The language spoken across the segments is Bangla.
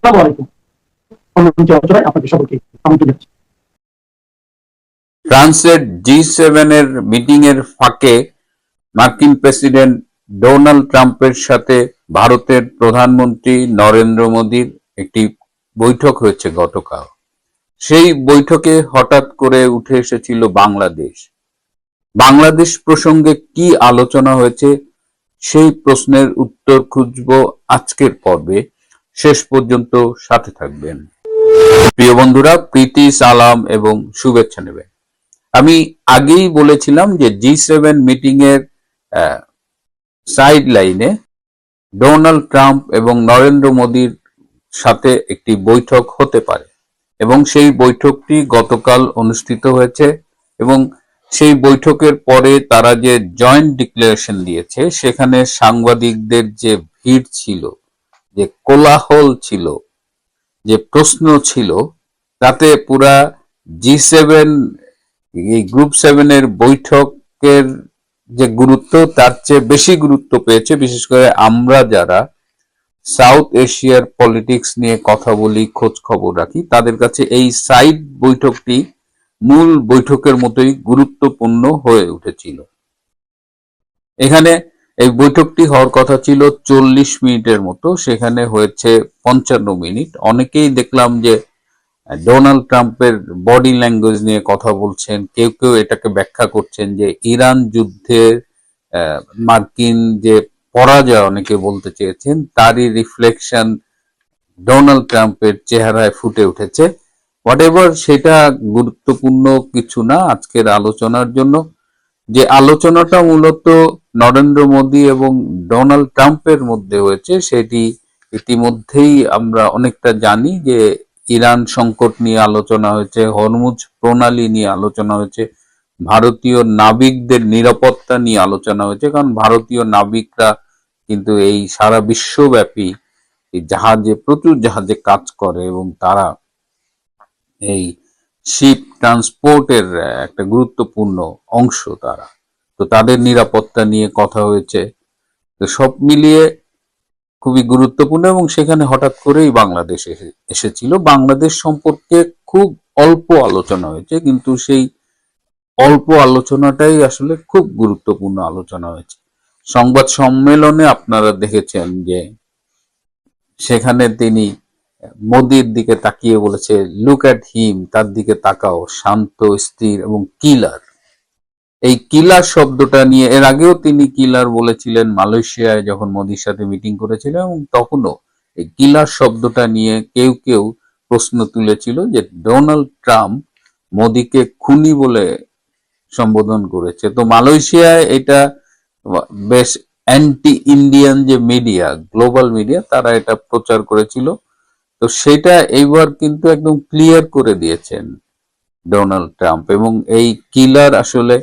আসসালামু আলাইকুম। পরবর্তী আলোচনায় আপনাদের সকলকে আমন্ত্রণ জানাচ্ছি। ফ্রান্সের জি7 এর মিটিং এর ফাঁকে মার্কিন প্রেসিডেন্ট ডোনাল্ড ট্রাম্পের সাথে ভারতের প্রধানমন্ত্রী নরেন্দ্র মোদীর একটি বৈঠক হয়েছে গতকাল। সেই বৈঠকে হঠাৎ করে উঠে এসেছিল বাংলাদেশ। বাংলাদেশ প্রসঙ্গে কি আলোচনা হয়েছে সেই প্রশ্নের উত্তর খুঁজব আজকের পর্বে। শেষ পর্যন্ত সাথে থাকবেন। প্রিয় বন্ধুরা, প্রীতি, সালাম এবং শুভেচ্ছা নেবেন। আমি আগেই বলেছিলাম যে জি7 মিটিং এর সাইড লাইনে ডোনাল্ড ট্রাম্প এবং নরেন্দ্র মোদীর সাথে একটি বৈঠক হতে পারে এবং সেই বৈঠকটি গতকাল অনুষ্ঠিত হয়েছে এবং সেই বৈঠকের পরে তারা যে জয়েন্ট ডিক্লারেশন দিয়েছে সেখানে সাংবাদিকদের যে ভিড় ছিল, যে কোলাহল ছিল, যে প্রশ্ন ছিল, তাতে পুরা জি7 এই গ্রুপ 7 এর বৈঠকের যে গুরুত্ব তার চেয়ে বেশি গুরুত্ব পেয়েছে। বিশেষ করে আমরা যারা সাউথ এশিয়ার পলিটিক্স নিয়ে কথা বলি, খোঁজ খবর রাখি, তাদের কাছে এই সাইড বৈঠকটি মূল বৈঠকের মতোই গুরুত্বপূর্ণ হয়ে উঠেছিল। এখানে এই বৈঠকটি হওয়ার কথা ছিল 40 মিনিটের মতো, সেখানে হয়েছে 55 মিনিট। অনেকেই দেখলাম যে ডোনাল্ড ট্রাম্পের বডি ল্যাঙ্গুয়েজ নিয়ে কথা বলছেন, কেউ কেউ এটাকে ব্যাখ্যা করছেন যে ইরান যুদ্ধের মার্কিন যে পরাজয় অনেকে বলতে চেয়েছেন তারই রিফ্লেকশন ডোনাল্ড ট্রাম্পের চেহারায় ফুটে উঠেছে। হোয়াটএভার, সেটা গুরুত্বপূর্ণ কিছু না আজকের আলোচনার জন্য। যে আলোচনাটা মূলত নরেন্দ্র মোদী এবং ডোনাল্ড ট্রাম্পের মধ্যে হয়েছে সেটি ইতিমধ্যেই আমরা অনেকটা জানি। যে ইরান সংকট নিয়ে আলোচনা হয়েছে, হরমুজ প্রণালী নিয়ে আলোচনা হয়েছে, ভারতীয় নাবিকদের নিরাপত্তা নিয়ে আলোচনা হয়েছে। কারণ ভারতীয় নাবিকরা কিন্তু এই সারা বিশ্বব্যাপী জাহাজে, প্রচুর জাহাজে কাজ করে এবং তারা এই শিপ ট্রান্সপোর্টের একটা গুরুত্বপূর্ণ অংশ তারা। তো তাদের নিরাপত্তা নিয়ে কথা হয়েছে। তো সব মিলিয়ে খুবই গুরুত্বপূর্ণ এবং সেখানে হঠাৎ করেই বাংলাদেশ এসেছিল। বাংলাদেশ সম্পর্কে খুব অল্প আলোচনা হয়েছে, কিন্তু সেই অল্প আলোচনাটাই আসলে খুব গুরুত্বপূর্ণ আলোচনা হয়েছে। সংবাদ সম্মেলনে আপনারা দেখেছেন যে সেখানে তিনি মোদির দিকে তাকিয়ে বলেছে, লুক অ্যাট হিম, তার দিকে তাকাও, শান্ত, স্থির এবং কিলার। এই কিলার শব্দটা নিয়ে এর আগেও তিনি কিলার বলেছিলেন মালয়েশিয়ায় যখন মোদির সাথে মিটিং করেছিলেন, এবং তখনও এই কিলার শব্দটা নিয়ে কেউ কেউ প্রশ্ন তুলেছিল যে ডোনাল্ড ট্রাম্প মোদিকে খুনি বলে সম্বোধন করেছে। তো মালয়েশিয়ায় এটা বেশ অ্যান্টি ইন্ডিয়ান যে মিডিয়া, গ্লোবাল মিডিয়া, তারা এটা প্রচার করেছিল। তো সেটা এইবার কিন্তু একদম ক্লিয়ার করে দিয়েছেন ডোনাল্ড ট্রাম্প। এবং এই কিলার আসলে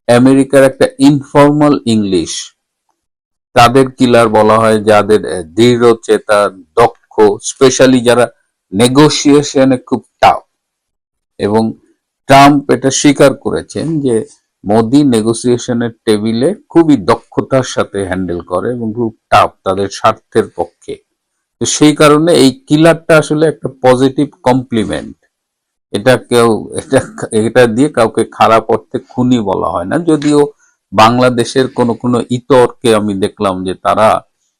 আমেরিকার একটা ইনফর্মাল ইংলিশ। তাদের কিলার বলা হয় যাদের দৃঢ় চেতা, দক্ষ, স্পেশালি যারা নেগোসিয়েশনে খুব টাফ। এবং ট্রাম্প এটা স্বীকার করেছেন যে মোদি নেগোসিয়েশনের টেবিলে খুবই দক্ষতার সাথে হ্যান্ডেল করে এবং খুব টাফ তাদের স্বার্থের পক্ষে। তো সেই কারণে এই কিলারটা আসলে একটা পজিটিভ কমপ্লিমেন্ট। এটা দিয়ে কাউকে খারাপ অর্থে খুনি বলা হয় না। যদিও বাংলাদেশের কোনো ইতরকে আমি দেখলাম যে তারা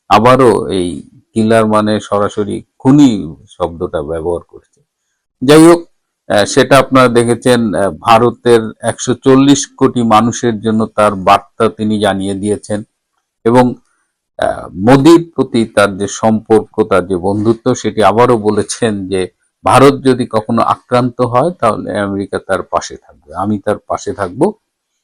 আবারও এই কিলার মানে সরাসরি খুনি শব্দটা ব্যবহার করছে। যাই হোক, সেটা আপনারা দেখেছেন। ভারতের 140 কোটি মানুষের জন্য তার বার্তা তিনি জানিয়ে দিয়েছেন এবং মোদির প্রতি তার যে সম্পর্ক, তার যে বন্ধুত্ব, সেটি আবারও বলেছেন যে ভারত যদি কখনো আক্রান্ত হয় তাহলে আমেরিকা তার পাশে থাকবে, আমি তার পাশে থাকবো।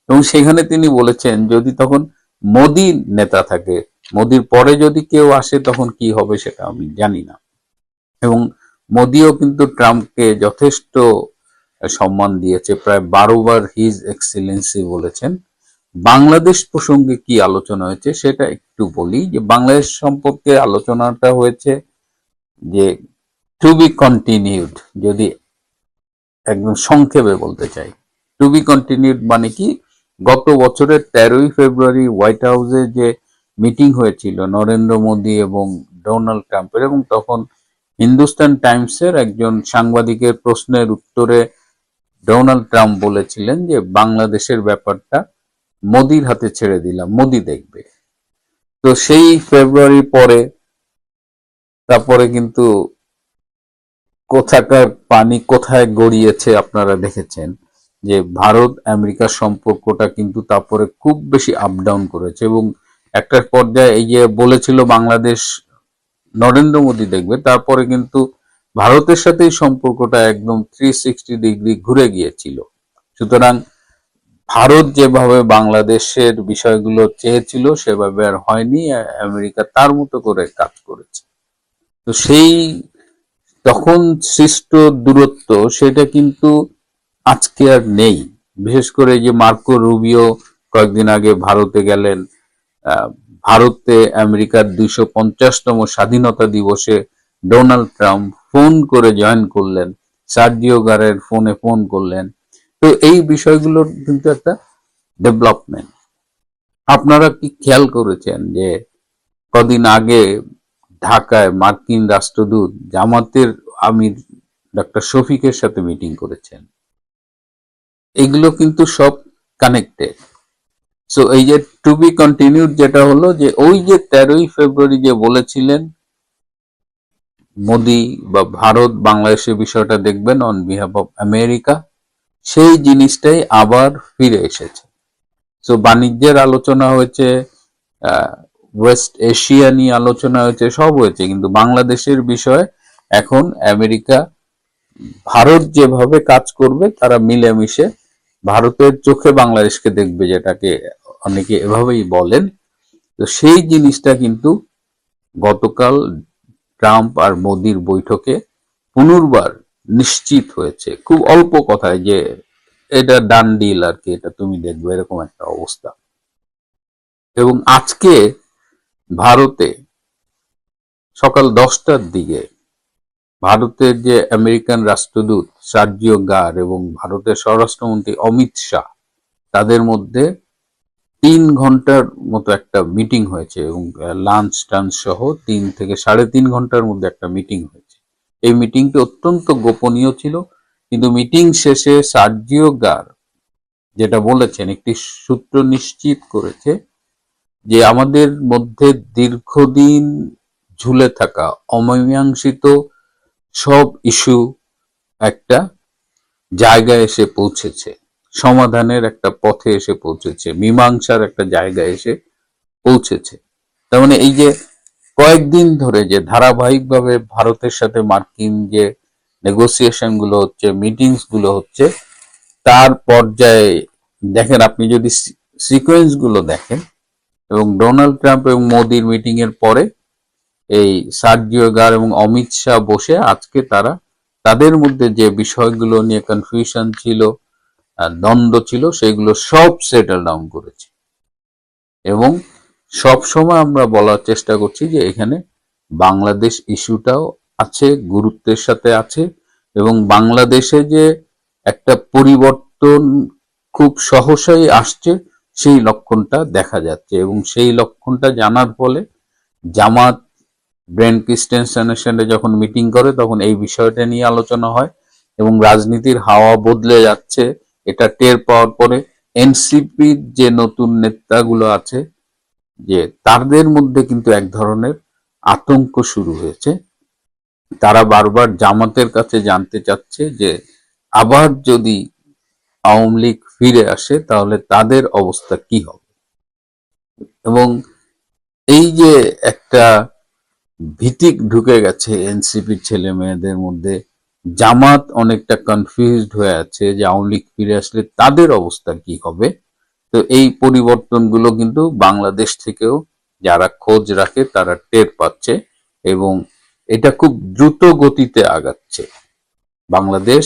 এবং সেখানে তিনি বলেছেন যদি তখন মোদি নেতা থাকে, মোদির পরে যদি কেউ আসে তখন কি হবে সেটা আমি জানি না। এবং মোদিও কিন্তু ট্রাম্পকে যথেষ্ট সম্মান দিয়েছে, প্রায় 12 বার হিজ এক্সিলেন্সি বলেছেন। বাংলাদেশ প্রসঙ্গে কি আলোচনা হয়েছে সেটা একটু বলি। যে বাংলাদেশ সম্পর্কে আলোচনাটা হয়েছে যে টু বি কন্টিনিউড। যদি একদম সংক্ষেপে বলতে চাই, টু বি কন্টিনিউড মানে কি, গত বছরের 13ই ফেব্রুয়ারি হোয়াইট হাউসে যে মিটিং হয়েছিল নরেন্দ্র মোদী এবং ডোনাল্ড ট্রাম্পের, এবং তখন হিন্দুস্তান টাইমসের একজন সাংবাদিকের প্রশ্নের উত্তরে ডোনাল্ড ট্রাম্প বলেছিলেন যে বাংলাদেশের ব্যাপারটা মোদির হাতে ছেড়ে দিলাম, মোদি দেখবে। তো সেই ফেব্রুয়ারি পরে তারপরে কিন্তু কোথাকার পানি কোথায় গড়িয়েছে আপনারা দেখেছেন, যে ভারত আমেরিকার সম্পর্কটা কিন্তু তারপরে খুব বেশি আপ ডাউন করেছে, এবং একটা পর্যায়ে এই যে বলেছিল বাংলাদেশ নরেন্দ্র মোদী দেখবে, তারপরে কিন্তু ভারতের সাথেই সম্পর্কটা একদম 360 ডিগ্রি ঘুরে গিয়েছিল। সুতরাং ভারত যেভাবে বাংলাদেশের বিষয়গুলো চেয়েছিল সেভাবে আর হয়নি, আমেরিকা তার মতো করে কাজ করেছে। তো সেই তখন সৃষ্ট দূরত্ব সেটা কিন্তু আজকে আর নেই। বিশেষ করে যে মার্কো রুবিও কয়েকদিন আগে ভারতে গেলেন, ভারতে আমেরিকার 250তম স্বাধীনতা দিবসে ডোনাল্ড ট্রাম্প ফোন করে জয়েন করলেন, সার্জিও গারের ফোনে ফোন করলেন। তো এই বিষয়গুলোর কিন্তু একটা ডেভেলপমেন্ট। আপনারা কি খেয়াল করেছেন যে কদিন আগে ঢাকায় মার্কিন রাষ্ট্রদূত জামাতের আমির ডক্টর শফিকের সাথে মিটিং করেছেন? এগুলো কিন্তু সব কানেক্টেড। সো এই যে টু বি কন্টিনিউড যেটা হলো, যে ওই যে 13ই ফেব্রুয়ারি যে বলেছিলেন মোদি বা ভারত বাংলাদেশের বিষয়টা দেখবেন অন বিহাফ অফ আমেরিকা, সেই জিনিসটাই আবার ফিরে এসেছে। সো বাণিজ্যের আলোচনা হয়েছে, ওয়েস্ট এশিয়া নিয়ে আলোচনা হয়েছে, সব হয়েছে, কিন্তু বাংলাদেশের বিষয়ে এখন আমেরিকা ভারত যেভাবে কাজ করবে তারা মিলেমিশে ভারতের চোখে বাংলাদেশকে দেখবে, যেটাকে অনেকে এভাবেই বলেন। তো সেই জিনিসটা কিন্তু গতকাল ট্রাম্প আর মোদির বৈঠকে পুনর্বার নিশ্চিত হয়েছে, খুব অল্প কথায়, যে এটা ডান ডিল আর কি, এটা তুমি দেখবে, এরকম একটা অবস্থা। এবং আজকে ভারতে সকাল 10টার দিকে ভারতের যে আমেরিকান রাষ্ট্রদূত সার্জিও গার এবং ভারতের স্বরাষ্ট্রমন্ত্রী অমিত শাহ, তাদের মধ্যে 3 ঘন্টার মতো একটা মিটিং হয়েছে, এবং লাঞ্চ টাঞ্চ সহ 3 থেকে 3.5 ঘন্টার মধ্যে একটা মিটিং হয়েছে। এই মিটিংটি অত্যন্ত গোপনীয় ছিল, কিন্তু মিটিং শেষে সার্জিও গার যেটা বলেছেন, একটি সূত্র নিশ্চিত করেছে যে আমাদের মধ্যে দীর্ঘদিন ঝুলে থাকা অমীমাংসিত সব ইস্যু একটা জায়গায় এসে পৌঁছেছে, সমাধানের একটা পথে এসে পৌঁছেছে, মীমাংসার একটা জায়গায় এসে পৌঁছেছে। তার মানে এই যে কয়েকদিন ধরে যে ধারাবাহিকভাবে ভারতের সাথে মার্কিন যে নেগোসিয়েশন গুলো হচ্ছে, মিটিংস গুলো হচ্ছে, তার পর্যায়ে দেখেন, আপনি যদি সিকোয়েন্স গুলো দেখেন, এবং ডোনাল্ড ট্রাম্প এবং মোদির মিটিং এর পরে এই সার্জিও গার এবং অমিত শাহ বসে আজকে তারা তাদের মধ্যে যে বিষয়গুলো নিয়ে কনফিউশন ছিল, দ্বন্দ্ব ছিল, সেগুলো সব সেটেল ডাউন করেছে। এবং সব সময় আমরা বলার চেষ্টা করছি যে এখানে বাংলাদেশ ইস্যুটাও আছে, গুরুত্বের সাথে আছে, এবং বাংলাদেশে যে একটা পরিবর্তন খুব সহসাই আসছে সেই লক্ষণটা দেখা যাচ্ছে। এবং সেই লক্ষণটা জানার ফলে জামাত ব্রেন ক্রিস্টেনসেনের সাথে যখন মিটিং করে তখন এই বিষয়টা নিয়ে আলোচনা হয়, এবং রাজনীতির হাওয়া বদলে যাচ্ছে এটা টের পাওয়ার পরে এনসিপির যে নতুন নেতাগুলো আছে, যে তাদের মধ্যে কিন্তু এক ধরনের আতঙ্ক শুরু হয়েছে। তারা বারবার জামাতের কাছে জানতে চাচ্ছে যে আবার যদি আওয়ামী লীগ ফিরে আসে তাহলে তাদের অবস্থা কি হবে। এবং এই যে একটা ভীতি ঢুকে গেছে এনসিপির ছেলে মেয়েদের মধ্যে, জামাত অনেকটা কনফিউজড হয়ে আছে যে আওয়ামী লীগ ফিরে আসলে তাদের অবস্থা কি হবে। তো এই পরিবর্তনগুলো কিন্তু বাংলাদেশ থেকেও যারা খোঁজ রাখে তারা টের পাচ্ছে, এবং এটা খুব দ্রুত গতিতে আগাচ্ছে। বাংলাদেশ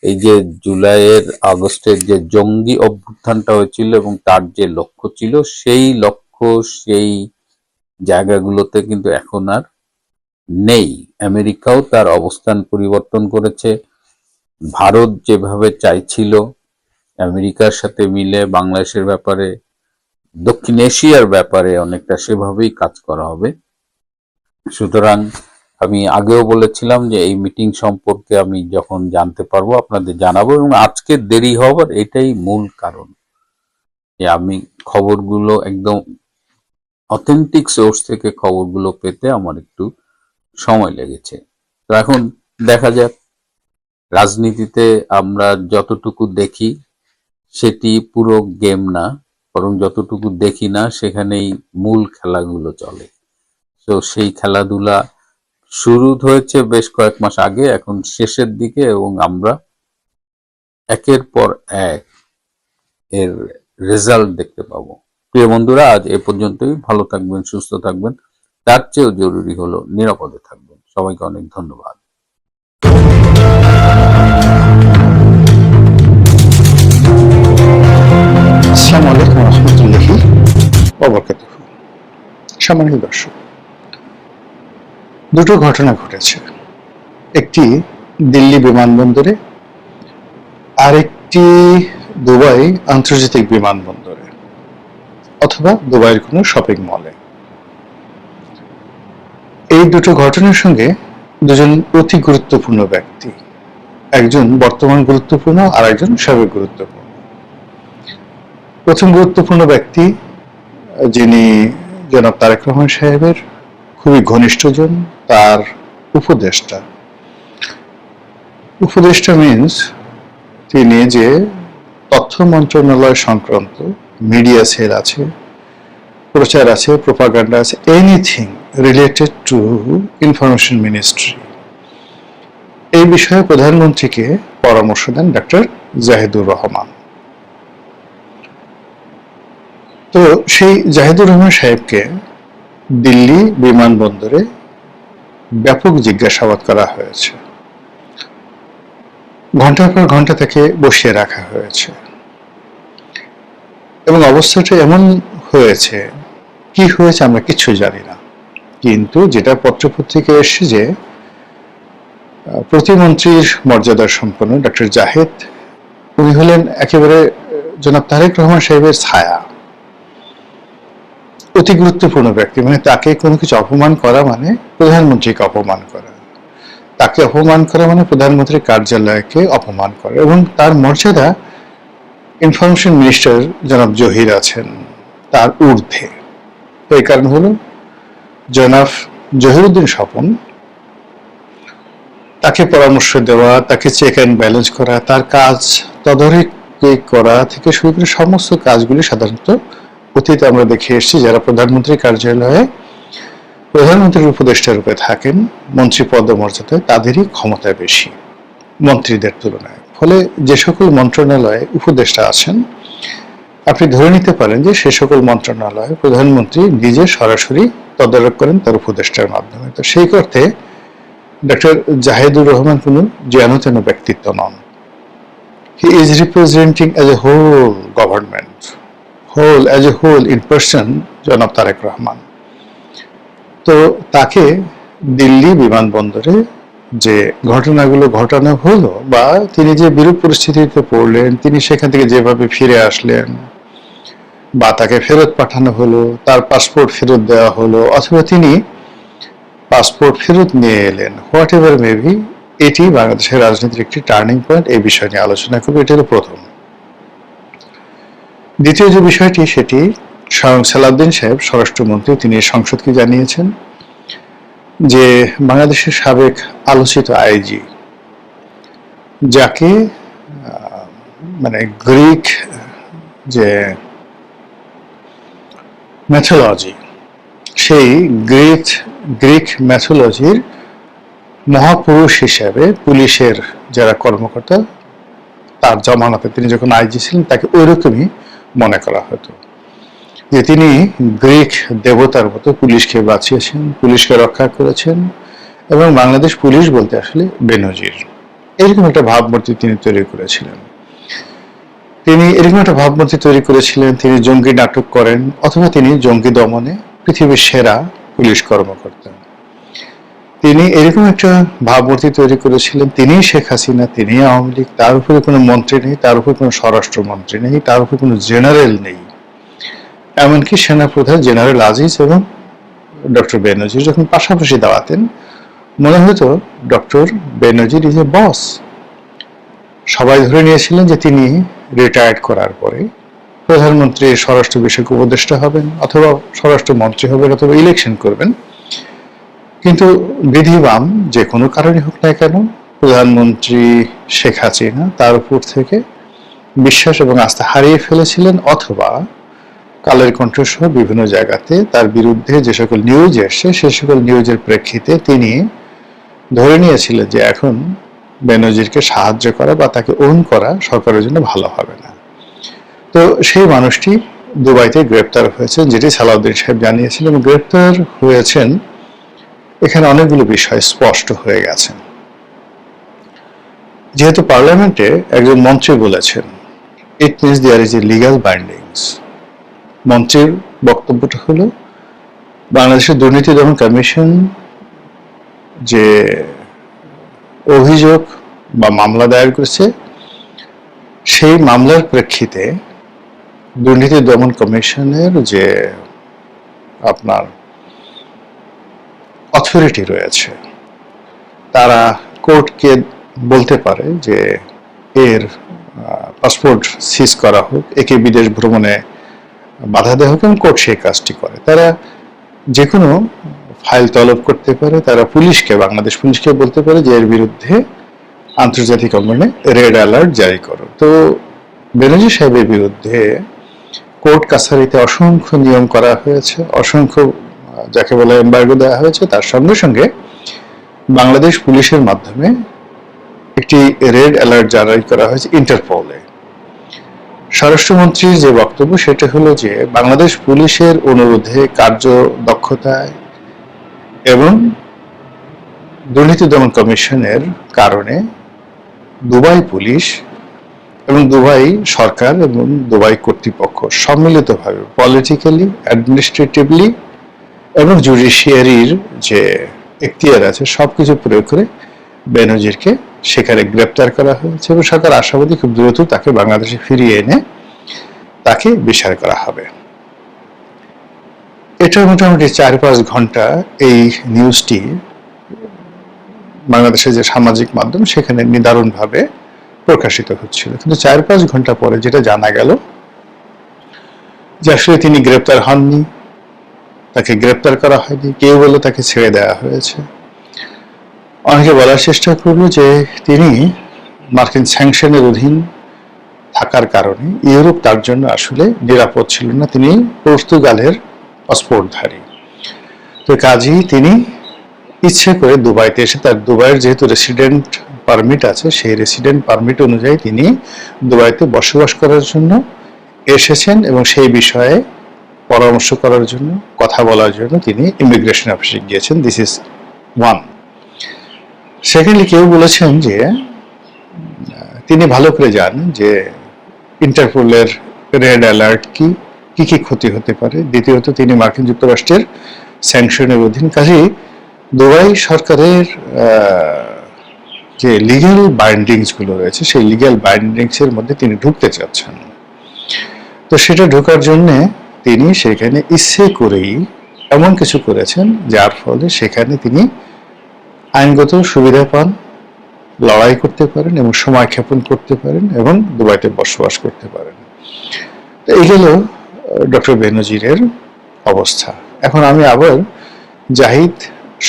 এই যে জুলাইয়ের আগস্টের যে জঙ্গি অভ্যুত্থানটা হয়েছিল এবং তার যে লক্ষ্য ছিল, সেই লক্ষ্য সেই জায়গাগুলোতে কিন্তু এখন আর নেই। আমেরিকাও তার অবস্থান পরিবর্তন করেছে। ভারত যেভাবে চাইছিল আমেরিকার সাথে মিলে বাংলাদেশের ব্যাপারে, দক্ষিণ এশিয়ার ব্যাপারে অনেকটা সেভাবেই কাজ করা হবে। সুতরাং আমি আগেও বলেছিলাম যে এই মিটিং সম্পর্কে আমি যখন জানতে পারবো আপনাদের জানাবো, এবং আজকে দেরি হওয়ার এটাই মূল কারণ যে আমি খবরগুলো একদম অথেন্টিক সোর্স থেকে খবরগুলো পেতে আমার একটু সময় লেগেছে। তো এখন দেখা যাক, রাজনীতিতে আমরা যতটুকু দেখি সেটি পুরো গেম না, বরং যতটুকু দেখি না সেখানেই মূল খেলাগুলো চলে। তো সেই খেলাধুলা শুরু হয়েছে বেশ কয়েক মাস আগে, এখন শেষের দিকে, এবং আমরা একের পর এক এর রেজাল্ট দেখতে পাবো। প্রিয় বন্ধুরা, আজ এ পর্যন্তই। ভালো থাকবেন, সুস্থ থাকবেন, তার চেয়েও জরুরি হলো নিরাপদে থাকবেন। সবাইকে অনেক ধন্যবাদ। আসসালামু আলাইকুম রহমতুল্লাহি ওয়া বারাকাতুহু। সম্মানিত দর্শক, দুটো ঘটনা ঘটেছে, একটি দিল্লি বিমানবন্দরে, আরেকটি দুবাই আন্তর্জাতিক বিমানবন্দরে অথবা দুবাইয়ের কোনো শপিং মলে। এই দুটো ঘটনার সঙ্গে দুজন অতি গুরুত্বপূর্ণ ব্যক্তি, একজন বর্তমান গুরুত্বপূর্ণ আর একজন সাবেক গুরুত্বপূর্ণ। প্রথম গুরুত্বপূর্ণ ব্যক্তি, যিনি জনাব তারেক রহমান সাহেবের খুবই ঘনিষ্ঠজন, তার উপদেষ্টা। উপদেষ্টা মিনস তিনি যে তথ্য মন্ত্রণালয় সংক্রান্ত মিডিয়া সেল আছে, প্রচার আছে, প্রোপাগান্ডা আছে, anything related to information ministry, এই বিষয়ে প্রধানমন্ত্রীকে পরামর্শ দেন ডক্টর জাহিদুর রহমান। তো সেই জাহিদুর রহমান সাহেবকে দিল্লি বিমানবন্দরে ব্যাপক জিজ্ঞাসাবাদ করা হয়েছে, ঘন্টার পর ঘন্টা তাকে বসিয়ে রাখা হয়েছে, এবং অবস্থাটা এমন হয়েছে, কি হয়েছে আমরা কিছু জানি না। কিন্তু যেটা পত্রপত্রিকায় এসছে যে প্রতিমন্ত্রীর মর্যাদা সম্পন্ন ডক্টর জাহিদ, উনি হলেন একেবারে জনাব তারেক রহমান সাহেবের ছায়া, অতি গুরুত্বপূর্ণ ব্যক্তি। মানে তাকে কোনো কিছু অপমান করা মানে প্রধানমন্ত্রীকে অপমান করা, তাকে অপমান করা মানে প্রধানমন্ত্রীর কার্যালয়কে অপমান করা, এবং তার মর্যাদা ইনফরমেশন মিনিস্টার জনাব জহির আছেন তার ঊর্ধ্বে। এই কারণ হলো জনাব জহিরুদ্দিন স্বপন, তাকে পরামর্শ দেওয়া, তাকে চেক অ্যান্ড ব্যালেন্স করা, তার কাজ তদারকি করা থেকে শুরু করে সমস্ত কাজগুলি সাধারণত অতীতে আমরা দেখে এসেছি যারা প্রধানমন্ত্রীর কার্যালয়ে প্রধানমন্ত্রীর উপদেষ্টা রূপে থাকেন, মন্ত্রী পদমর্যাদায়, তাদেরই ক্ষমতা বেশি মন্ত্রীদের তুলনায়। ফলে যে সকল মন্ত্রণালয়ে উপদেষ্টা আছেন, আপনি ধরে নিতে পারেন যে সে সকল মন্ত্রণালয়ে প্রধানমন্ত্রী নিজে সরাসরি তদারক করেন তার উপদেষ্টার মাধ্যমে। তো সেই অর্থে ডক্টর জাহিদুর রহমান কোনো যেন ব্যক্তিত্ব নন। He is representing as a whole government, as a whole in person জনাব তারেক রহমান। তো তাকে দিল্লি বিমানবন্দরে যে ঘটনাগুলো ঘটানো হলো, বা তিনি যে বিরূপ পরিস্থিতিতে পড়লেন, তিনি সেখান থেকে যেভাবে ফিরে আসলেন, বা তাকে ফেরত পাঠানো হলো, তার পাসপোর্ট ফেরত দেওয়া হলো, অথবা তিনি পাসপোর্ট ফেরত নিয়ে এলেন, হোয়াট এভার মেবি, এটি বাংলাদেশের রাজনীতির একটি টার্নিং পয়েন্ট। এই বিষয় নিয়ে আলোচনা করবো। এটি হলো প্রথম। দ্বিতীয় যে বিষয়টি, সেটি স্বয়ং সালাউদ্দিন সাহেব স্বরাষ্ট্রমন্ত্রী, তিনি সংসদকে জানিয়েছেন যে বাংলাদেশের সাবেক আলোচিত আইজি, যাকে মানে গ্রিক যে ম্যাথোলজি, সেই গ্রিক ম্যাথোলজির মহাপুরুষ হিসাবে পুলিশের যারা কর্মকর্তা, তার জমানাতে তিনি যখন আইজি ছিলেন তাকে ওইরকমই মনে করা হতো, যে তিনি গ্রিক দেবতার মতো পুলিশকে বাঁচিয়েছেন, পুলিশকে রক্ষা করেছেন, এবং বাংলাদেশ পুলিশ বলতে আসলে বেনজির, এরকম একটা ভাবমূর্তি তিনি তৈরি করেছিলেন। তিনি জঙ্গি নাটক করেন, অথবা তিনি জঙ্গি দমনে পৃথিবীর সেরা পুলিশ কর্মকর্তা। তিনি এরকম একটা ভাবমূর্তি তৈরি করেছিলেন, তিনি শেখ হাসিনা, তিনি আওয়ামী লীগ, তার উপরে কোনো মন্ত্রী নেই, তার উপরে কোনো স্বরাষ্ট্রমন্ত্রী নেই, তার উপরে কোনো জেনারেল নেই। এমনকি সেনাপ্রধান জেনারেল আজিজ এবং ডক্টর বেনজির যখন পাশাপাশি দাঁড়াতেন, মনে হতো ডক্টর বেনজির ইজ এ বস। সবাই ধরে নিয়েছিলেন যে তিনি রিটায়ার্ড করার পরে প্রধানমন্ত্রী স্বরাষ্ট্র বিষয়ক উপদেষ্টা হবেন, অথবা স্বরাষ্ট্রমন্ত্রী হবেন, অথবা ইলেকশন করবেন। কিন্তু বিধিবাম যে কোনো কারণে হোক না কেন, প্রধানমন্ত্রী শেখ হাসিনা তার উপর থেকে বিশ্বাস এবং আস্থা হারিয়ে ফেলেছিলেন, অথবা কালের কণ্ঠসহ বিভিন্ন জায়গাতে তার বিরুদ্ধে যে সকল নিউজ এসছে সে সকল নিউজের প্রেক্ষিতে তিনি ধরে নিয়েছিলেন যে এখন বেনজিরকে সাহায্য করা বা তাকে ওন করা সরকারের জন্য ভালো হবে না। তো সেই মানুষটি দুবাইতে গ্রেপ্তার হয়েছেন, যেটি সালাউদ্দিন সাহেব জানিয়েছিলেন। এবং গ্রেপ্তার হয়েছেন, এখানে অনেকগুলো বিষয় স্পষ্ট হয়ে গেছে। যেহেতু পার্লামেন্টে একজন মন্ত্রী বলেছেন, it means there is a legal bindings. মন্ত্রীর বক্তব্যটা হলো বাংলাদেশের দুর্নীতি দমন কমিশন যে অভিযোগ বা মামলা দায়ের করেছে, সেই মামলার প্রেক্ষিতে দুর্নীতি দমন কমিশনের যে আপনার অথরিটি রয়েছে, তারা কোর্টকে বলতে পারে যে এর পাসপোর্ট সিজ করা হোক, একে বিদেশ ভ্রমণে বাধা দেওয়া হোক, এবং কোর্ট সেই কাজটি করে। তারা যে কোনো ফাইল তলব করতে পারে, তারা পুলিশকে, বাংলাদেশ পুলিশকে বলতে পারে যে এর বিরুদ্ধে আন্তর্জাতিক অঙ্গনে রেড অ্যালার্ট জারি করো। তো বেনজির সাহেবের বিরুদ্ধে কোর্ট কাছারিতে অসংখ্য নিয়ম করা হয়েছে, অসংখ্য যাকে বলে এম্বার্গো দেওয়া হয়েছে। তার সঙ্গে সঙ্গে বাংলাদেশ পুলিশের মাধ্যমে একটি রেড অ্যালার্ট জারি করা হয়েছে ইন্টারপোলে। স্বরাষ্ট্রমন্ত্রীর যে বক্তব্য সেটা হলো যে বাংলাদেশ পুলিশের অনুরোধে, কার্য দক্ষতায় এবং দুর্নীতি দমন কমিশনের কারণে দুবাই পুলিশ এবং দুবাই সরকার এবং দুবাই কর্তৃপক্ষ সম্মিলিতভাবে পলিটিক্যালি, অ্যাডমিনিস্ট্রেটিভলি এবং জুডিশিয়ারির যে এখতিয়ার আছে সবকিছু প্রয়োগ করে বেনজিরকে সেখানে গ্রেপ্তার করা হয়েছে, এবং সরকার আশাবাদী খুব দ্রুত তাকে বাংলাদেশে ফিরিয়ে এনে তাকে বিচার করা হবে। এটা মোটামুটি 4-5 ঘন্টা এই নিউজটি বাংলাদেশের যে সামাজিক মাধ্যম সেখানে নিদারুণভাবে প্রকাশিত হচ্ছিল। কিন্তু 4-5 ঘন্টা পরে যেটা জানা গেল যে আসলে তিনি গ্রেপ্তার হননি, তাকে গ্রেপ্তার করা হয়নি, কেউ বলে তাকে ছেড়ে দেওয়া হয়েছে। অনেকে বলার চেষ্টা করল যে তিনি মার্কিন স্যাংশনের অধীন থাকার কারণে ইউরোপ তার জন্য আসলে নিরাপদ ছিল না, তিনি পর্তুগালের পাসপোর্টধারী। তো কাজেই তিনি ইচ্ছে করে দুবাইতে এসে, তার দুবাইয়ের যেহেতু রেসিডেন্ট পারমিট আছে, সেই রেসিডেন্ট পারমিট অনুযায়ী তিনি দুবাইতে বসবাস করার জন্য এসেছেন, এবং সেই বিষয়ে পরামর্শ করার জন্য, কথা বলার জন্য তিনি ইমিগ্রেশন অফিসে গিয়েছেন। This is one. সেকেন্ডলি কেউ বলেছেন যে তিনি ভালো করে জানেন যে ইন্টারপোলের রেড অ্যালার্ট কি কি ক্ষতি হতে পারে। দ্বিতীয়ত তিনি মার্কিন যুক্তরাষ্ট্রের স্যাংশনের অধীন, কাজেই দুবাই সরকারের যে লিগ্যাল বাইন্ডিংস গুলো রয়েছে সেই লিগ্যাল বাইন্ডিংস এর মধ্যে তিনি ঢুকতে চাচ্ছেন। তো সেটা ঢোকার জন্য তিনি সেখানে ইচ্ছে করেই এমন কিছু করেছেন যার ফলে সেখানে তিনি আইনগত সুবিধা পান, লড়াই করতে পারেন এবং সময় ক্ষেপণ করতে পারেন এবং দুবাইতে বসবাস করতে পারেন। তো এই গেল ডক্টর বেনজিরের অবস্থা। এখন আমি আবার জাহিদ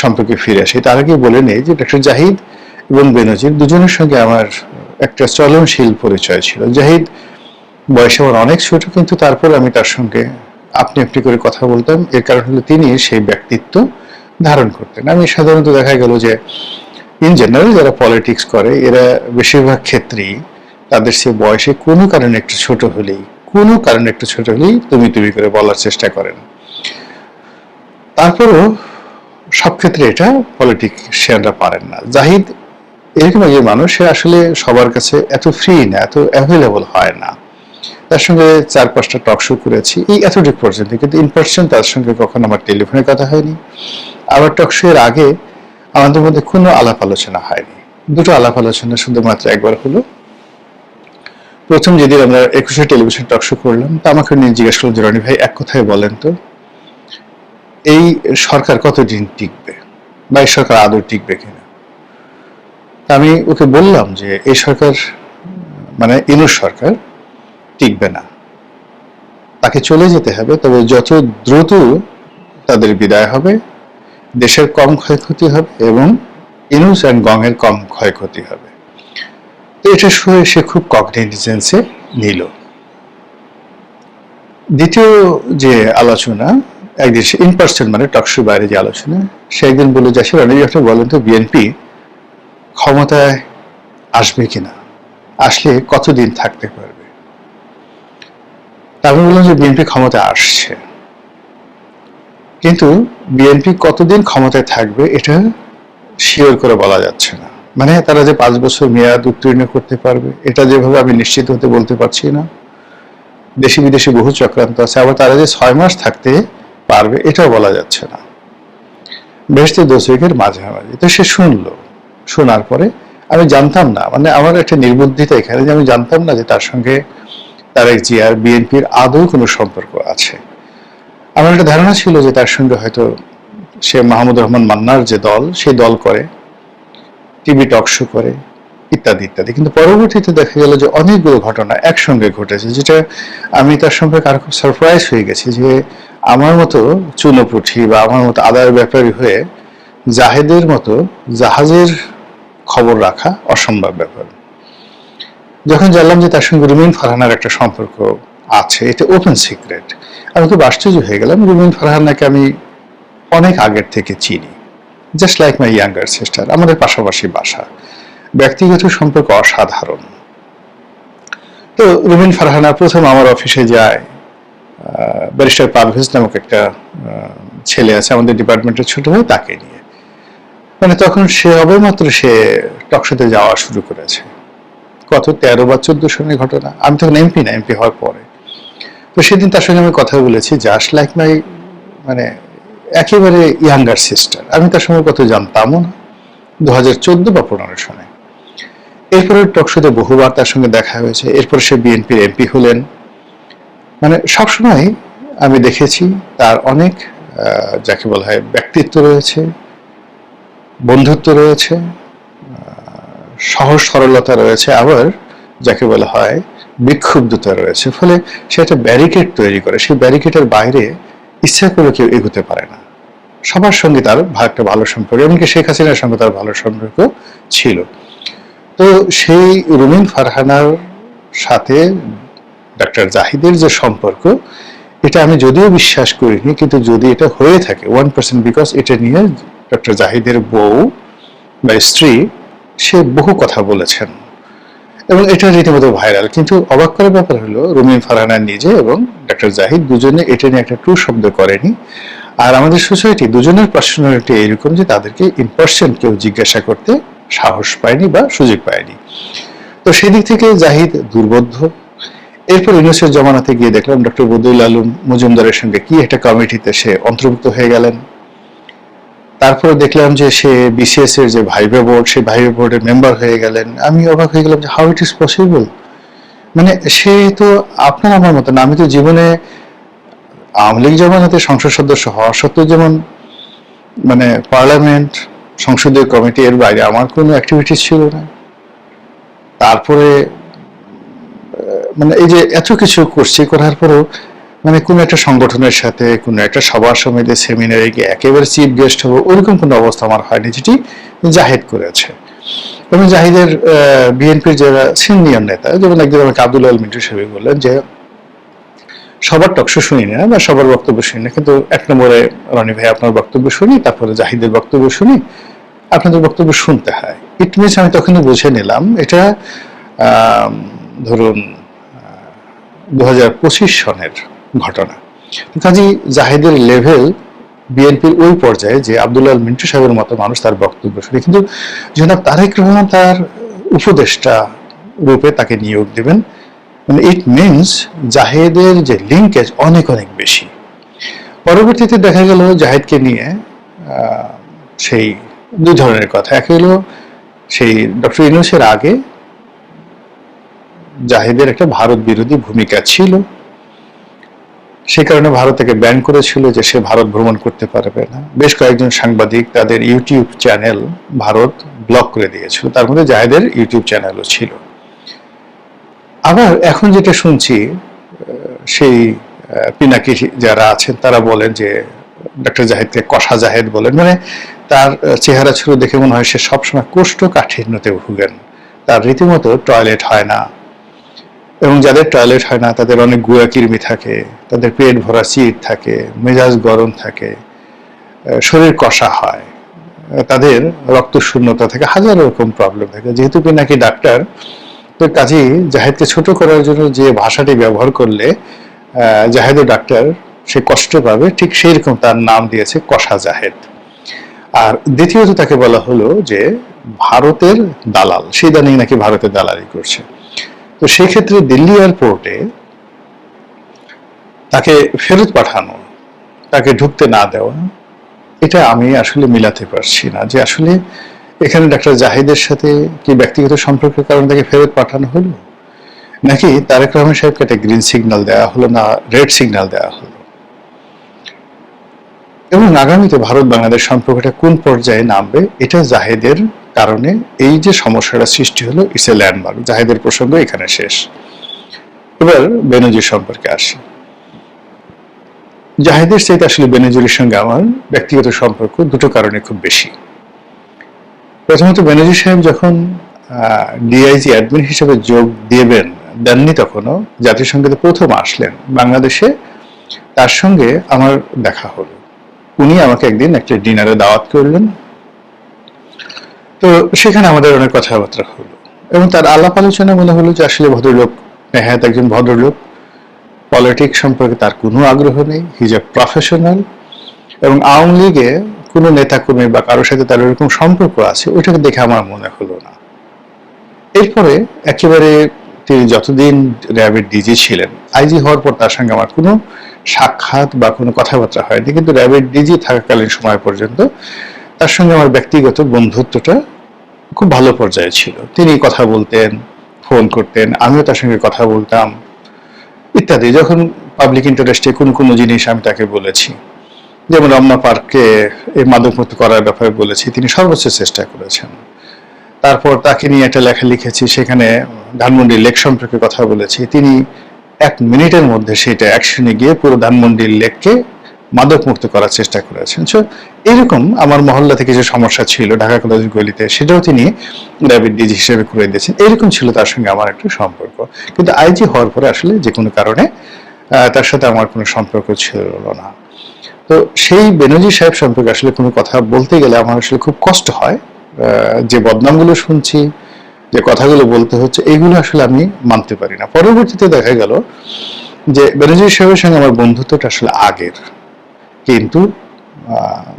সম্পর্কে ফিরে আসি। তার আগে বলে নেই যে ডক্টর জাহিদ এবং বেনজির দুজনের সঙ্গে আমার একটা চলনশীল পরিচয় ছিল। জাহিদ বয়সে আমার অনেক ছোট, কিন্তু তারপর আমি তার সঙ্গে আপনি আপনি করে কথা বলতাম। এর কারণ হলো তিনি সেই ব্যক্তিত্ব ধারণ করতেন। আমি সাধারণত দেখা গেল যে ইন জেনারেল যারা পলিটিক্স করে এরা বেশিরভাগ ক্ষেত্রেই তাদের সে বয়সে কোনো কারণে একটু ছোট হলেই তুমি করে বলার চেষ্টা করেন। তারপরও সব ক্ষেত্রে এটা পলিটিশিয়ানরা পারেন না। জাহিদ এরকম একজন মানুষ, সে আসলে সবার কাছে এত ফ্রি না, এত অ্যাভেলেবল হয় না। তার সঙ্গে 4-5টা টক শো করেছি এই এতটুক পর্যন্ত, কিন্তু ইন পার্সন তার সঙ্গে কখনো আমার টেলিফোনে কথা হয়নি। আবার টক শো এর আগে আমাদের মধ্যে কোনো আলাপ আলোচনা হয়নি। দুটো আলাপ আলোচনা শুধুমাত্র একবার হলো। প্রথম যেদিন আমরা 21শে টেলিভিশন টক শো করলাম, তা আমাকে নিয়ে জিজ্ঞাসা করলেন, রনি ভাই এক কথায় বলেন তো এই সরকার কতদিন টিকবে? বা এই সরকার আদৌ টিকবে কিনা। আমি ওকে বললাম যে এই সরকার মানে ইউনূস সরকার টিকবে না, তাকে চলে যেতে হবে, তবে যত দ্রুত তাদের বিদায় হবে দেশের কম ক্ষয়ক্ষতি হবে এবং ইউনূস অ্যান্ড গং-এর কম ক্ষয়ক্ষতি হবে। তো এটা শুনে সে খুব কগনিজেন্সে নিল। দ্বিতীয় যে আলোচনা, একদিন সে ইন পার্সন মানে টকশোর বাইরে যে আলোচনা, সে একদিন বলে যে আসলে আপনি বলেন তো বিএনপি ক্ষমতায় আসবে কিনা, আসলে কতদিন থাকতে পারবে। আমি বললাম যে বিএনপি ক্ষমতায় আসছে, কিন্তু বিএনপি কতদিন ক্ষমতায় থাকবে এটা শিওর করে বলা যাচ্ছে না। মানে তারা যে 5 বছর মেয়াদ উত্তীর্ণ করতে পারবে এটা যেভাবে আমি নিশ্চিত হতে বলতে পারছি না। দেশি বিদেশি বহু চক্রান্ত আছে, আবার তারা যে 6 মাস থাকতে পারবে এটাও বলা যাচ্ছে না। বেহেশতের দোষীকের মাঝামাঝি। তো সে শুনলো, শোনার পরে আমি জানতাম না, মানে আমার একটা নির্বুদ্ধিতা এখানে যে আমি জানতাম না যে তার সঙ্গে তারেক জিয়ার বিএনপির আদৌ কোনো সম্পর্ক আছে। আমার একটা ধারণা ছিল যে তার সঙ্গে হয়তো সে মাহমুদুর রহমান মান্নার যে দল, সেই দল করে, টিভি টক শো করে, ইত্যাদি ইত্যাদি। কিন্তু পরবর্তীতে দেখা গেল যে অনেকগুলো ঘটনা একসঙ্গে ঘটেছে, যেটা আমি তার সম্পর্কে আরো খুব সারপ্রাইজ হয়ে গেছি যে আমার মতো চুনোপুঠি বা আমার মতো আদার ব্যাপারী হয়ে জাহেদের মতো জাহাজের খবর রাখা অসম্ভব ব্যাপার। যখন জানলাম যে তার সঙ্গে রুমিন ফারহানার একটা সম্পর্ক আছে, এটা ওপেন সিক্রেট, আমি খুব আশ্চর্য হয়ে গেলাম। রুমিন ফারহানাকে আমি অনেক আগের থেকে চিনি, just like my younger sister, আমাদের পাশাপাশি বাসা, ব্যক্তিগত সম্পর্ক অসাধারণ। তো রুমিন ফারহানা প্রথম আমার অফিসে যায়, ব্যারিস্টার পারভেজ নামক একটা ছেলে আছে আমাদের ডিপার্টমেন্টের ছোট ভাই, তাকে নিয়ে, মানে তখন সে সবেমাত্র সে টকশোতে যাওয়া শুরু করেছে। কত 13 বা 14 সনের ঘটনা, আমি তখন এমপি না, এমপি হওয়ার পরে। তো সেদিন তার সঙ্গে আমি কথা বলেছি, জাস্ট লাইক মাই মানে একেবারে ইয়াঙ্গার সিস্টার। আমি তার সঙ্গে কত জানতামও না 2014 বা 15 সনে। এরপরে টকশোতে বহুবার তার সঙ্গে দেখা হয়েছে। এরপর সে বিএনপির এমপি হলেন। মানে সবসময় আমি দেখেছি তার অনেক যাকে বলা হয় ব্যক্তিত্ব রয়েছে, বন্ধুত্ব রয়েছে, সহজ সরলতা রয়েছে, আবার যাকে বলা হয় বিক্ষুব্ধতা রয়েছে। ফলে সে একটা ব্যারিকেড তৈরি করে, সেই ব্যারিকেডের বাইরে ইচ্ছা করে কেউ এগোতে পারে না। সবার সঙ্গে তার একটা ভালো সম্পর্ক, এমনকি শেখ হাসিনার সঙ্গে তার ভালো সম্পর্ক ছিল। তো সেই রুমিন ফারহানার সাথে ডক্টর জাহিদের যে সম্পর্ক, এটা আমি যদিও বিশ্বাস করিনি, কিন্তু যদি এটা হয়ে থাকে 1%, বিকজ এটা নিয়ে ডক্টর জাহিদের বউ বা স্ত্রী সে বহু কথা বলেছেন এবং এটা রীতিমতো ভাইরাল। কিন্তু অবাক করার ব্যাপার হলো রুমিন ফারহানা নিজে এবং ডক্টর জাহিদ দুজনে এটা নিয়ে একটা ট্রু শব্দ করেনি। আর আমাদের সোসাইটি দুজনের পার্সোনালিটি এরকম যে তাদেরকে ইন পার্সন কেউ জিজ্ঞাসা করতে সাহস পায়নি বা সুযোগ পায়নি। তো সেদিক থেকে জাহিদ দুর্বোধ্য। এরপর ইউনূসের জমানাতে গিয়ে দেখলাম ডক্টর বদিউল আলম মজুমদারের সঙ্গে কি একটা কমিটিতে সে অন্তর্ভুক্ত হয়ে গেলেন। তারপরে দেখলাম যে সে বিসিএস এর যে ভাইবা বোর্ড, সেই ভাইবা বোর্ডের মেম্বার হয়ে গেলেন। আমি অবাক হয়ে গেলাম যে হাউ ইট ইজ পসিবল। মানে সে তো আপনার আমার মতো না। আমি তো জীবনে আওয়ামী লীগ জমানাতে সংসদ সদস্য হওয়া সত্ত্বেও যেমন মানে পার্লামেন্ট, সংসদীয় কমিটি, এর বাইরে আমার কোনো অ্যাক্টিভিটিস ছিল না। তারপরে মানে এই যে এত কিছু করছি, করার পরেও মানে কোনো একটা সংগঠনের সাথে কোনো একটা সভা সমিতি সেমিনারে গিয়ে একেবারে চিফ গেস্ট হবো, ওইরকম কোনো অবস্থা আমার হয়নি, যেটি জাহিদ করেছে। এবং জাহিদের বিএনপির যারা সিনিয়র নেতা, যেমন একদিন আমাকে আব্দুল আল মিন্টু সাহেব বললেন যে সবার টকশো শুনি না বা সবার বক্তব্য শুনি না, কিন্তু 1 নম্বরে রনি ভাই আপনার বক্তব্য শুনি, তারপরে জাহিদের বক্তব্য শুনি, আপনাদের বক্তব্য শুনতে হয়। ইট মিনস আমি তখনই বুঝে নিলাম এটা ধরুন 2025 সনের ঘটনা। কাজী জাহিদের লেভেল বিএনপির ওই পর্যায়ে যে আব্দুল আল মিন্টু সাহেবের মতো মানুষ তার বক্তব্য শুনে, কিন্তু জনাব তারেক রহমান তার উপদেষ্টা রূপে তাকে নিয়োগ দিবেন, মানে ইট মিনস জাহিদের যে লিঙ্কেজ অনেক অনেক বেশি। পরবর্তীতে দেখা গেল জাহিদকে নিয়ে সেই 2 ধরনের কথা। এক হলো সেই ডক্টর ইউনূসের আগে জাহিদের একটা ভারত বিরোধী ভূমিকা ছিল, সে কারণে ভারত তাকে ব্যান করেছিল যে সে ভারত ভ্রমণ করতে পারবে না। বেশ কয়েকজন সাংবাদিক তাদের ইউটিউব চ্যানেল ভারত ব্লক করে দিয়েছিল, তার মধ্যে জাহেদের ইউটিউব চ্যানেলও ছিল। আবার এখন যেটা শুনছি, সেই পিনাকি যারা আছেন তারা বলেন যে ডক্টর জাহেদকে কষা জাহেদ বলেন, মানে তার চেহারা ছিল দেখে মনে হয় সে সবসময় কোষ্ঠকাঠিন্যতে ভুগেন, তার রীতিমতো টয়লেট হয় না, এবং যাদের টয়লেট হয় না তাদের অনেক গুয়া কৃমি থাকে, তাদের পেট ভরা চিট থাকে, মেজাজ গরম থাকে, শরীর কষা হয়, তাদের রক্ত শূন্যতা থাকে, হাজার রকম প্রবলেম থাকে। যেহেতু পিনাকি ডাক্তার, তো কাজেই জাহেদকে ছোট করার জন্য যে ভাষাটি ব্যবহার করলে জাহেদও ডাক্তার সে কষ্ট পাবে, ঠিক সেই রকম তার নাম দিয়েছে কষা জাহেদ। আর দ্বিতীয়ত তাকে বলা হলো যে ভারতের দালাল, সে ইদানিং নাকি ভারতের দালালি করছে। তো সেই ক্ষেত্রে দিল্লি এয়ারপোর্টে তাকে ফেরত পাঠানো, তাকে ঢুকতে না দেওয়া, এটা আমি আসলে মিলাতে পারছি না যে আসলে এখানে ডাক্তার জাহিদের সাথে কি ব্যক্তিগত সম্পর্কের কারণে তাকে ফেরত পাঠানো হলো, নাকি তারেক রহমান সাহেবকে একটা গ্রিন সিগন্যাল দেওয়া হলো না রেড সিগন্যাল দেওয়া হলো, এবং আগামীতে ভারত বাংলাদেশ সম্পর্কটা কোন পর্যায়ে নামবে, এটা জাহেদের কারণে এই যে সমস্যাটা সৃষ্টি হলো, ইটস এ ল্যান্ডমার্ক। জাহেদের প্রসঙ্গ এখানে শেষ। এবার বেনজির সম্পর্কে আসি। জাহেদের চাইতে আসলে বেনজিরের সঙ্গে আমার ব্যক্তিগত সম্পর্ক দুটো কারণে খুব বেশি। প্রথমত, বেনজির সাহেব যখন ডিআইজি অ্যাডমিন হিসেবে যোগ দেননি তখনও, জাতিসংঘে প্রথম আসলেন বাংলাদেশে, তার সঙ্গে আমার দেখা হলো। উনি আমাকে একদিন একটা ডিনারে দাওয়াত করলেন, তো সেখানে আমাদের অনেক কথাবার্তা হলো, এবং তার আলাপ আলোচনা মনে হলো যে আসলে ভদ্রলোক, নেহাত একজন ভদ্রলোক, পলিটিক্স সম্পর্কে তার কোনো আগ্রহ নেই, হিজ এ প্রফেশনাল, এবং আওয়ামী লীগে কোনো নেতাকর্মী বা কারোর সাথে তার এরকম সম্পর্ক আছে ওইটাকে দেখে আমার মনে হলো না। এরপরে একেবারে তিনি যতদিন র্যাবের ডিজি ছিলেন, আইজি হওয়ার পর তার সঙ্গে আমার কোনো সাক্ষাৎ বা কোনো কথাবার্তা হয়নি, কিন্তু র্যাবের ডিজি থাকাকালীন সময় পর্যন্ত তার সঙ্গে আমার ব্যক্তিগত বন্ধুত্বটা খুব ভালো পর্যায়ে ছিল। তিনি কথা বলতেন, ফোন করতেন, আমিও তার সঙ্গে কথা বলতাম ইত্যাদি। যখন পাবলিক ইন্টারেস্টে কোনো জিনিস আমি তাকে বলেছি, যেমন রমনা পার্ককে এই মাদকমুক্ত করার ব্যাপারে বলেছি, তিনি সর্বোচ্চ চেষ্টা করেছেন। তারপর তাকে নিয়ে একটা লেখা লিখেছি, সেখানে ধানমন্ডি লেক সম্পর্কে কথা বলেছি, তিনি 1 মিনিটের মধ্যে সেটা অ্যাকশনে গিয়ে পুরো ধানমন্ডি লেককে মাদক মুক্ত করার চেষ্টা করেছেন। সো এইরকম আমার মহল্লা থেকে যে সমস্যা ছিল ঢাকা কলেজ গলিতে, সেটাও তিনি র্যাবের ডিজি হিসেবে করে দিয়েছেন। এরকম ছিল তার সঙ্গে আমার একটা সম্পর্ক, কিন্তু আইজি হওয়ার পরে আসলে যে কোনো কারণে তার সাথে আমার কোনো সম্পর্ক ছিল না। তো সেই বেনজির সাহেব সম্পর্কে আসলে কোনো কথা বলতে গেলে আমার আসলে খুব কষ্ট হয়। যে বদনামগুলো শুনছি, যে কথাগুলো বলতে হচ্ছে, এগুলো আসলে আমি মানতে পারি না। পরবর্তীতে দেখা গেল যে বেনজির সাহেবের সঙ্গে আমার বন্ধুত্বটা আসলে আগের, কিন্তু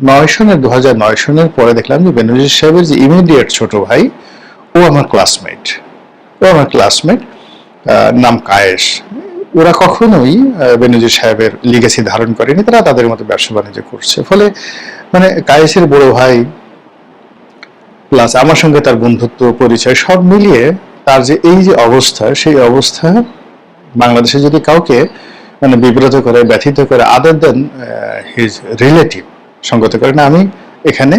2009 সনের পরে দেখলাম যে বেনজির সাহেবের যে ইমিডিয়েট ছোট ভাই, ও আমার ক্লাসমেট, নাম কায়েস। ওরা কখনোই বেনজির সাহেবের লিগেসি ধারণ করেনি, তারা তাদের মতো ব্যবসা বাণিজ্য করছে। ফলে মানে কায়েসের বড় ভাই প্লাস আমার সঙ্গে তার বন্ধুত্ব পরিচয় সব মিলিয়ে তার যে এই যে অবস্থা, সেই অবস্থা বাংলাদেশে যদি কাউকে মানে বিব্রত করে, ব্যথিত করে, আদার দেন হিজ রিলেটিভ সঙ্গত করে না, আমি এখানে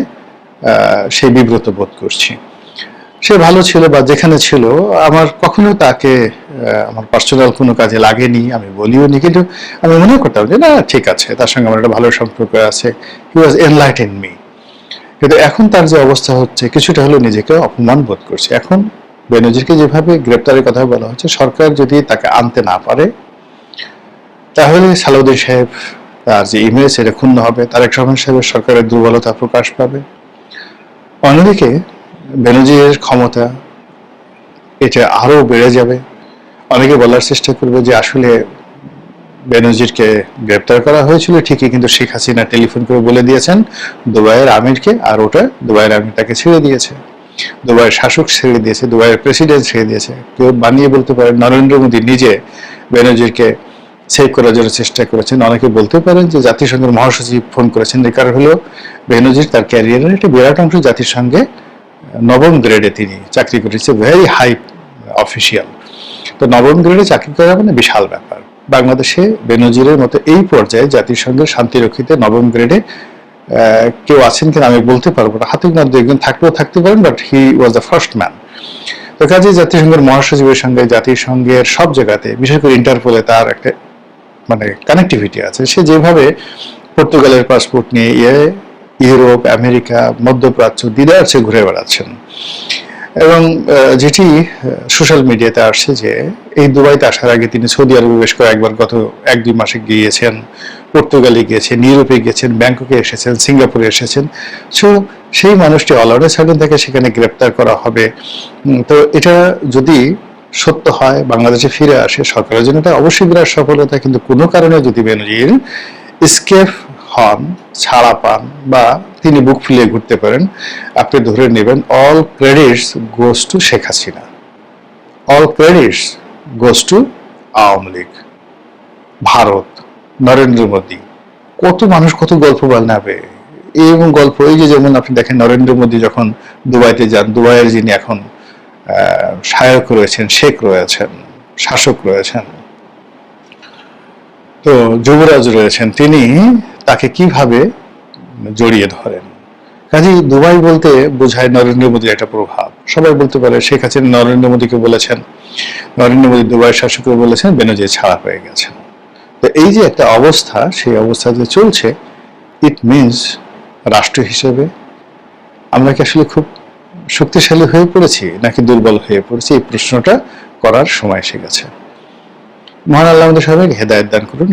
সেই বিব্রত বোধ করছি। সে ভালো ছিল বা যেখানে ছিল, আমার কখনো তাকে আমার পার্সোনাল কোনো কাজে লাগেনি, আমি বলিও নি, কিন্তু আমি মনে করতাম যে না ঠিক আছে, তার সঙ্গে আমার একটা ভালো সম্পর্ক আছে, হি ওয়াজ এনলাইটেন মি। কিন্তু এখন তার যে অবস্থা হচ্ছে, কিছুটা হলেও নিজেকে অপমান বোধ করছে। এখন বেনজিরকে যেভাবে গ্রেপ্তারের কথা বলা হচ্ছে, সরকার যদি তাকে আনতে না পারে, তাহলে সালাউদ্দিন সাহেব তার যে ইমেজ এটা ক্ষুণ্ণ হবে, তারেক রহমান সাহেবের সরকারের দুর্বলতা প্রকাশ পাবে। অন্যদিকে বেনজিরের ক্ষমতা এটা আরো বেড়ে যাবে। অনেকে বলার চেষ্টা করবে যে আসলে বেনজিরকে গ্রেপ্তার করা হয়েছিল ঠিকই, কিন্তু শেখ হাসিনা টেলিফোন করে বলে দিয়েছেন দুবাইয়ের আমিরকে, আর ওটা দুবাইয়ের আমির তাকে ছেড়ে দিয়েছে, দুবাইয়ের শাসক ছেড়ে দিয়েছে, দুবাইয়ের প্রেসিডেন্ট ছেড়ে দিয়েছে। কেউ বানিয়ে বলতে পারে নরেন্দ্র মোদী নিজে বেনজিরকে সেভ করার জন্য চেষ্টা করেছেন। অনেকে বলতে পারেন যে জাতিসংঘের মহাসচিব ফোন করেছেন। এর কারণ হলো বেনজির তার ক্যারিয়ারের একটা বিরাট অংশ জাতিসংঘে 9ম গ্রেডে তিনি চাকরি করেছে, ভেরি হাই অফিসিয়াল। তো 9ম গ্রেডে চাকরি করা মানে বিশাল ব্যাপার। বাংলাদেশে বেনজিরের মতো এই পর্যায়ে জাতিসংঘের শান্তিরক্ষীতে নবম গ্রেডে কেউ আছেন কিনা আমি বলতে পারবো না, হাতে গোনা দুইজন থাকলেও থাকতে পারেন, but he was the first man. তো কাজে জাতিসংঘের মহাসচিবের সঙ্গে জাতিসংঘের সব জায়গাতে, বিশেষ করে ইন্টারপোলে তার একটা মানে কানেক্টিভিটি আছে। সে যেভাবে পর্তুগালের পাসপোর্ট নিয়ে ইউরোপ, আমেরিকা, মধ্যপ্রাচ্য দিদারছে ঘুরে বেড়াচ্ছেন, এবং যেটি সোশ্যাল মিডিয়াতে আসছে যে এই দুবাইতে আসার আগে তিনি সৌদি আরবে বেশ কয়েকবার গত 1-2 মাসে গিয়েছেন, পর্তুগালে গিয়েছেন, ইউরোপে গিয়েছেন, ব্যাংককে এসেছেন, সিঙ্গাপুরে এসেছেন। সো সেই মানুষটি অল অফ এ সাডেন তাকে সেখানে গ্রেপ্তার করা হবে। তো এটা যদি সত্য হয়, বাংলাদেশে ফিরে আসে, সরকারের জন্য এটা অবশ্যই বিরাট সফলতা। কিন্তু কোনো কারণে যদি বেনজির স্কেপ হন, ছাড়া পান, বা তিনি বুক ফুলিয়ে ঘুরতে পারেন, আপনি ধরে নেবেন all credits goes to Sheikh Hasina, all credits goes to Awami League, Bharat, Narendra Modi. কত মানুষ কত গল্প বানাবে এবং গল্প, এই যে যেমন আপনি দেখেন নরেন্দ্র মোদী যখন দুবাইতে যান, দুবাইয়ের যিনি এখন শায়ক রয়েছেন, শেখ রয়েছেন, শাসক রয়েছেন, তো যুবরাজ রয়েছেন, তিনি তাকে কিভাবে জড়িয়ে ধরেন। কাজেই দুবাই বলতে বোঝায় নরেন্দ্র মোদীর একটা প্রভাব। সবাই বলতে পারে শেখ হাসিনা নরেন্দ্র মোদীকে বলেছেন, নরেন্দ্র মোদী দুবাই শাসককে বলেছেন, বেনজির ছাড়া হয়ে গেছেন। তো এই যে একটা অবস্থা, সেই অবস্থা যে চলছে, ইট মিনস রাষ্ট্র হিসেবে আমরা কি আসলে খুব শক্তিশালী হয়ে পড়েছি নাকি দুর্বল হয়ে পড়েছি, এই প্রশ্নটা করার সময় এসে গেছে। মহান আল্লাহ আমাদের সবাইকে হেদায়েত দান করুন।